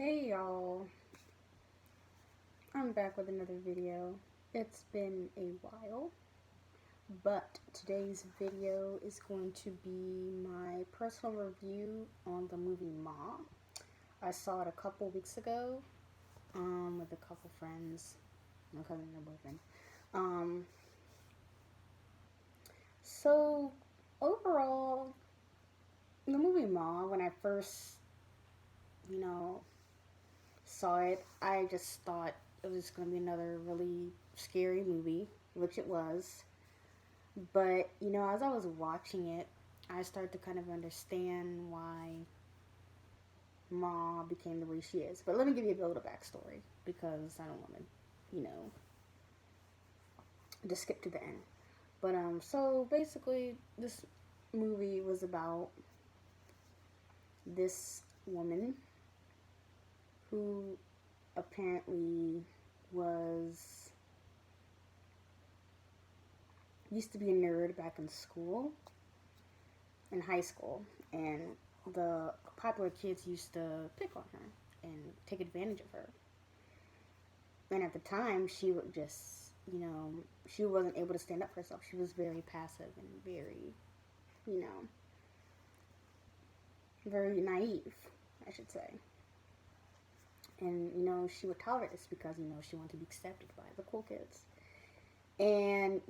Hey y'all, I'm back with another video. It's been a while, but today's video is going to be my personal review on the movie Ma. I saw it a couple weeks ago with a couple friends, my cousin and her boyfriend. Um, so overall, the movie Ma, when I first, you know, saw it, I just thought it was going to be another really scary movie, which it was. But, as I was watching it, I started to kind of understand why Ma became the way she is. But let me give you a little backstory because I don't want to, just skip to the end. But, so basically, this movie was about this woman who apparently was used to be a nerd back in school, in high school, and the popular kids used to pick on her and take advantage of her. And at the time, she would just, she wasn't able to stand up for herself. She was very passive and very, you know, very naive, I should say. And, she would tolerate this because, she wanted to be accepted by the cool kids. And,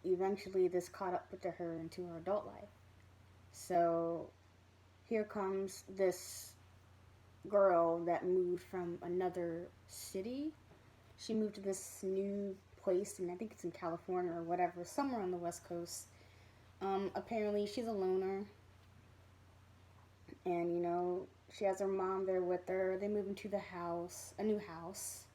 eventually this caught up to her into her adult life. So here comes this girl that moved from another city. She moved to this new place, and I think it's in California or whatever, somewhere on the West Coast. Apparently, she's a loner, and she has her mom there with her. They move into the house, a new house.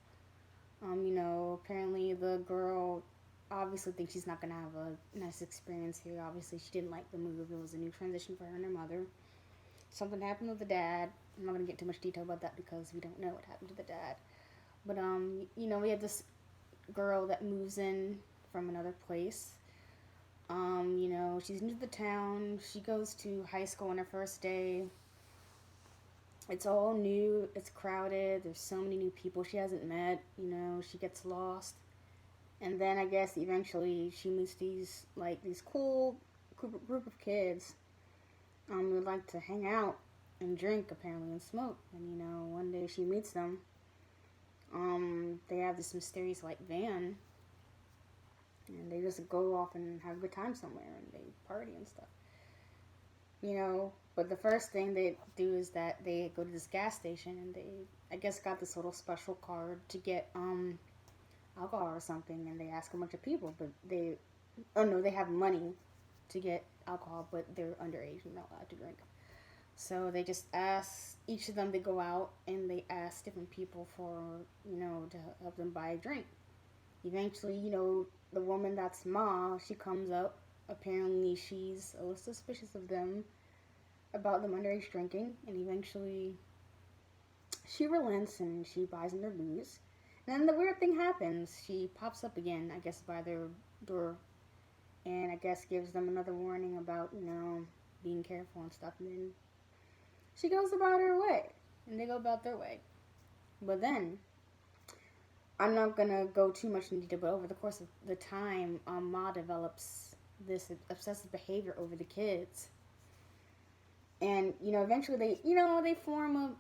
Apparently the girl obviously thinks she's not gonna have a nice experience here. Obviously, she didn't like the move. It was a new transition for her and her mother. Something happened with the dad. I'm not gonna get too much detail about that because we don't know what happened to the dad. But we have this girl that moves in from another place. She's new to the town. She goes to high school on her first day. It's all new. It's crowded. There's so many new people she hasn't met. She gets lost. And then I guess eventually she meets these cool group of kids who like to hang out and drink apparently and smoke. And one day she meets them. They have this mysterious van, and they just go off and have a good time somewhere, and they party and stuff. But the first thing they do is that they go to this gas station, and they, I guess, got this little special card to get alcohol or something, and they ask a bunch of people, but they have money to get alcohol, but they're underage and not allowed to drink. So they just ask each of them to go out, and they ask different people for, to help them buy a drink. Eventually, the woman that's Ma, she comes up. Apparently, she's a little suspicious of them about them underage drinking, and eventually she relents and she buys them their booze. And then the weird thing happens. She pops up again, I guess, by their door, and I guess gives them another warning about, being careful and stuff. And then she goes about her way, and they go about their way. But then, I'm not gonna go too much into detail, but over the course of the time, Ma develops this obsessive behavior over the kids. And, eventually they form a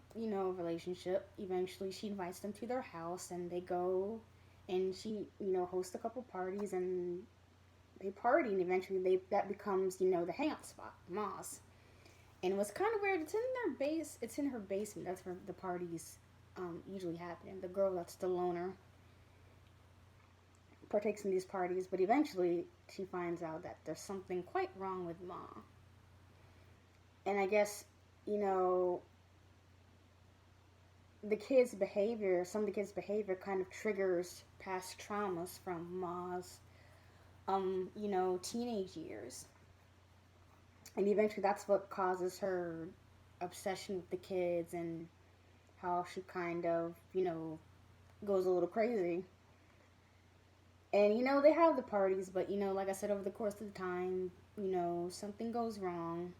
relationship. Eventually she invites them to their house, and they go, and she, hosts a couple parties, and they party, and eventually that becomes, the hangout spot, Ma's. And it was kind of weird. It's in her basement. That's where the parties usually happen. And the girl that's the loner partakes in these parties, but eventually she finds out that there's something quite wrong with Ma. And I guess, some of the kids' behavior kind of triggers past traumas from Ma's, teenage years. And eventually that's what causes her obsession with the kids and how she kind of, goes a little crazy. And, they have the parties, but, like I said, over the course of the time, something goes wrong,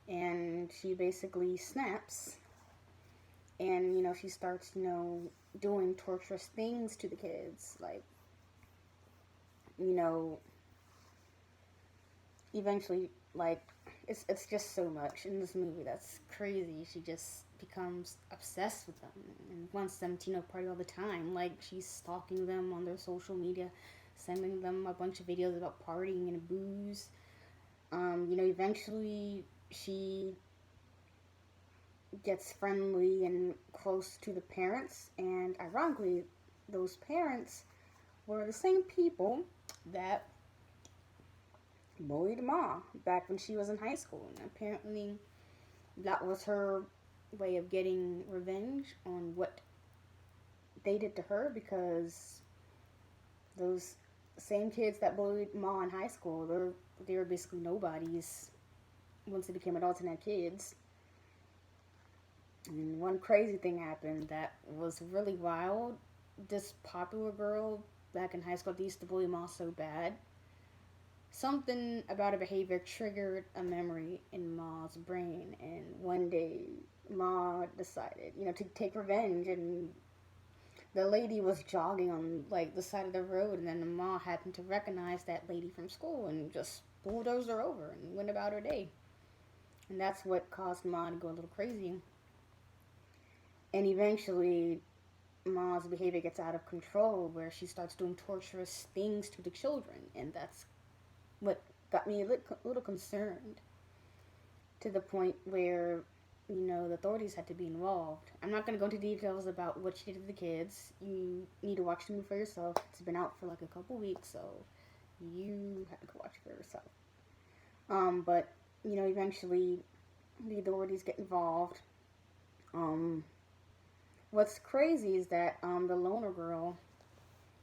and she basically snaps. And, she starts, doing torturous things to the kids. Like, you know, eventually, like, it's just so much in this movie that's crazy. She just becomes obsessed with them and wants them to, party all the time. Like, she's stalking them on their social media, sending them a bunch of videos about partying and booze. Eventually she gets friendly and close to the parents, and ironically, those parents were the same people that bullied Ma back when she was in high school. And apparently, that was her way of getting revenge on what they did to her, because those same kids that bullied Ma in high school, they were basically nobodies once they became adults and had kids. And one crazy thing happened that was really wild. This popular girl back in high school that used to bully Ma so bad, something about her behavior triggered a memory in Ma's brain, and one day Ma decided, to take revenge, and the lady was jogging on like the side of the road, and then the Ma happened to recognize that lady from school and just bulldozed her over and went about her day. And that's what caused Ma to go a little crazy. And eventually, Ma's behavior gets out of control, where she starts doing torturous things to the children, and that's what got me a little concerned, to the point where, the authorities had to be involved. I'm not going to go into details about what she did to the kids. You need to watch the movie for yourself. It's been out for like a couple weeks, so you have to go watch it for yourself. But, eventually the authorities get involved. What's crazy is that the loner girl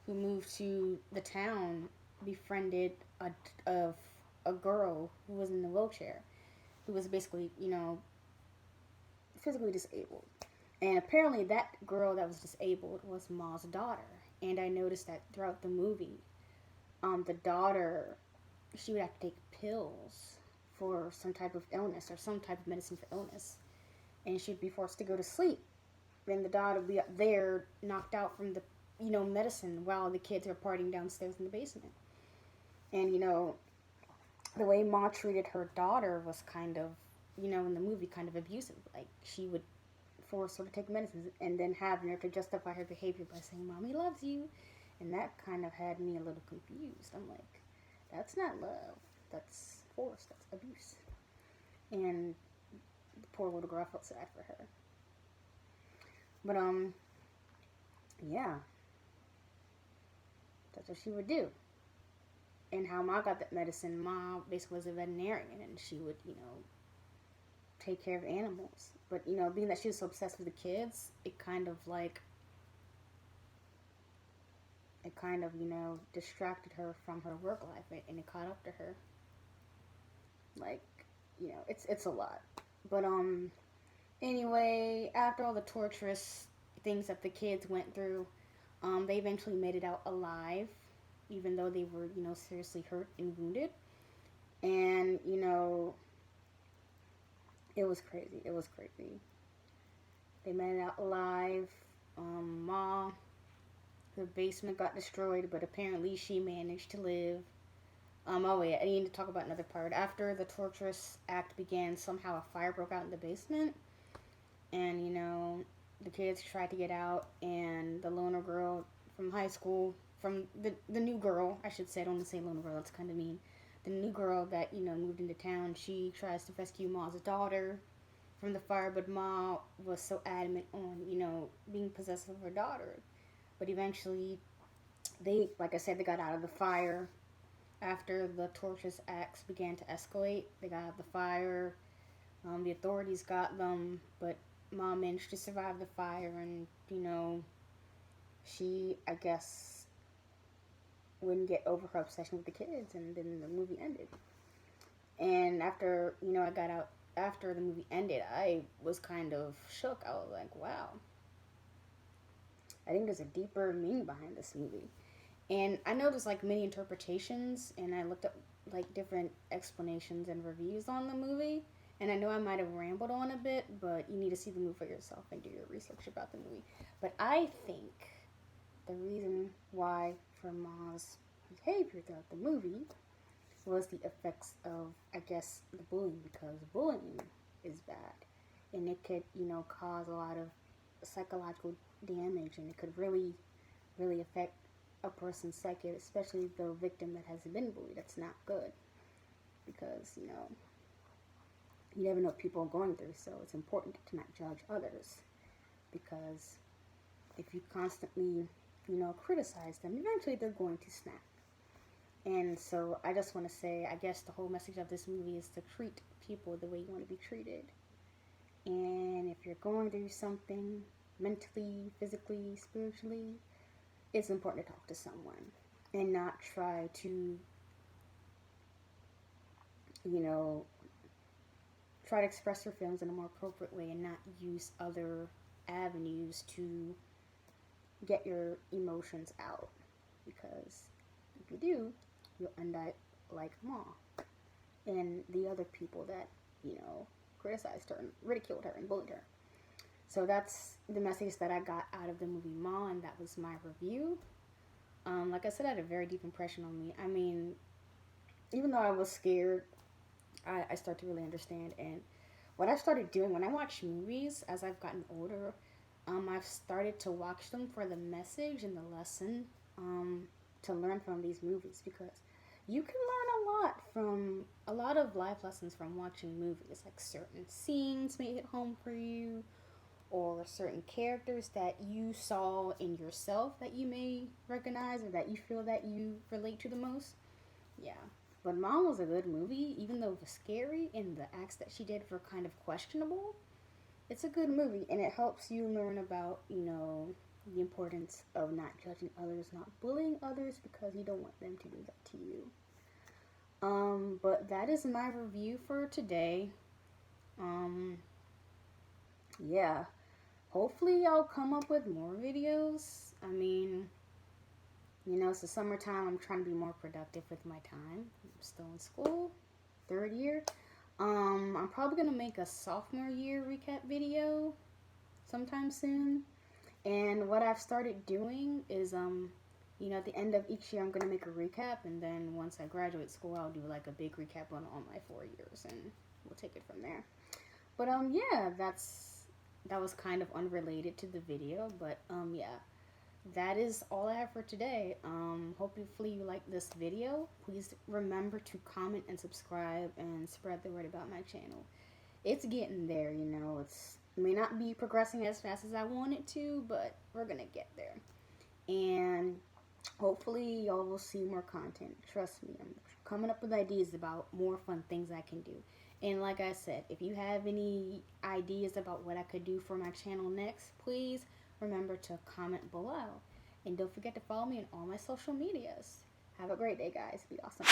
who moved to the town befriended a, a girl who was in the wheelchair, who was basically, physically disabled. And apparently that girl that was disabled was Ma's daughter. And I noticed that throughout the movie, the daughter, she would have to take pills for some type of illness or some type of medicine for illness. And she'd be forced to go to sleep. And the daughter would be up there knocked out from the, medicine, while the kids are partying downstairs in the basement. And, the way Ma treated her daughter was kind of, in the movie, kind of abusive. Like, she would force her to take medicines and then have her to justify her behavior by saying, Mommy loves you. And that kind of had me a little confused. I'm like, that's not love. That's force. That's abuse. And the poor little girl, felt sad for her. But, yeah. That's what she would do. And how Ma got that medicine, Ma basically was a veterinarian, and she would, take care of animals. But, being that she was so obsessed with the kids, it kind of, distracted her from her work life, and it caught up to her. Like, it's a lot. But, anyway, after all the torturous things that the kids went through, they eventually made it out alive, even though they were, seriously hurt and wounded. And, it was crazy. It was crazy. They made it out alive. Ma, her basement got destroyed, but apparently she managed to live. Oh wait, I need to talk about another part. After the torturous act began, somehow a fire broke out in the basement. And, the kids tried to get out, and the loner girl from high school, from the new girl, I should say, I don't want to say loner girl, that's kind of mean. The new girl that, moved into town, she tries to rescue Ma's daughter from the fire, but Ma was so adamant on, being possessive of her daughter. But eventually, they, like I said, they got out of the fire. After the torturous acts began to escalate, they got out of the fire. The authorities got them, but Ma managed to survive the fire, and, she, I guess, wouldn't get over her obsession with the kids, and then the movie ended. And after, I got out, after the movie ended, I was kind of shook. I was like, wow. I think there's a deeper meaning behind this movie. And I know there's, many interpretations, and I looked up, different explanations and reviews on the movie. And I know I might have rambled on a bit, but you need to see the movie for yourself and do your research about the movie. But I think the reason why for Ma's behavior throughout the movie was the effects of, I guess, the bullying, because bullying is bad. And it could, cause a lot of psychological damage, and it could really, really affect a person's psyche, especially the victim that has been bullied. That's not good because, you never know what people are going through, so it's important to not judge others because if you constantly, criticize them, eventually they're going to snap. And so I just want to say, I guess the whole message of this movie is to treat people the way you want to be treated. And if you're going through something mentally, physically, spiritually, it's important to talk to someone and not try to, try to express your feelings in a more appropriate way and not use other avenues to get your emotions out. Because if you do, you'll end up like Ma and the other people that, criticized her and ridiculed her and bullied her. So that's the message that I got out of the movie Ma, and that was my review. Like I said, it had a very deep impression on me. I mean, even though I was scared, I started to really understand. And what I started doing when I watch movies as I've gotten older, I've started to watch them for the message and the lesson to learn from these movies, because you can learn a lot from a lot of life lessons from watching movies. Like certain scenes may hit home for you, or certain characters that you saw in yourself that you may recognize or that you feel that you relate to the most. Yeah. But Mom was a good movie, even though it was scary and the acts that she did were kind of questionable. It's a good movie, and it helps you learn about, the importance of not judging others, not bullying others, because you don't want them to do that to you. But that is my review for today. Yeah. Hopefully I'll come up with more videos. I mean, it's the summertime. I'm trying to be more productive with my time. I'm still in school, third year. I'm probably gonna make a sophomore year recap video sometime soon. And what I've started doing is, at the end of each year, I'm gonna make a recap, and then once I graduate school, I'll do like a big recap on all my 4 years, and we'll take it from there. But yeah, that was kind of unrelated to the video, but yeah, that is all I have for today. Hopefully you like this video. Please remember to comment and subscribe and spread the word about my channel. It's getting there, it may not be progressing as fast as I want it to, but we're gonna get there. And hopefully y'all will see more content. Trust me, I'm coming up with ideas about more fun things I can do. And like I said, if you have any ideas about what I could do for my channel next, please remember to comment below. And don't forget to follow me on all my social medias. Have a great day, guys. Be awesome.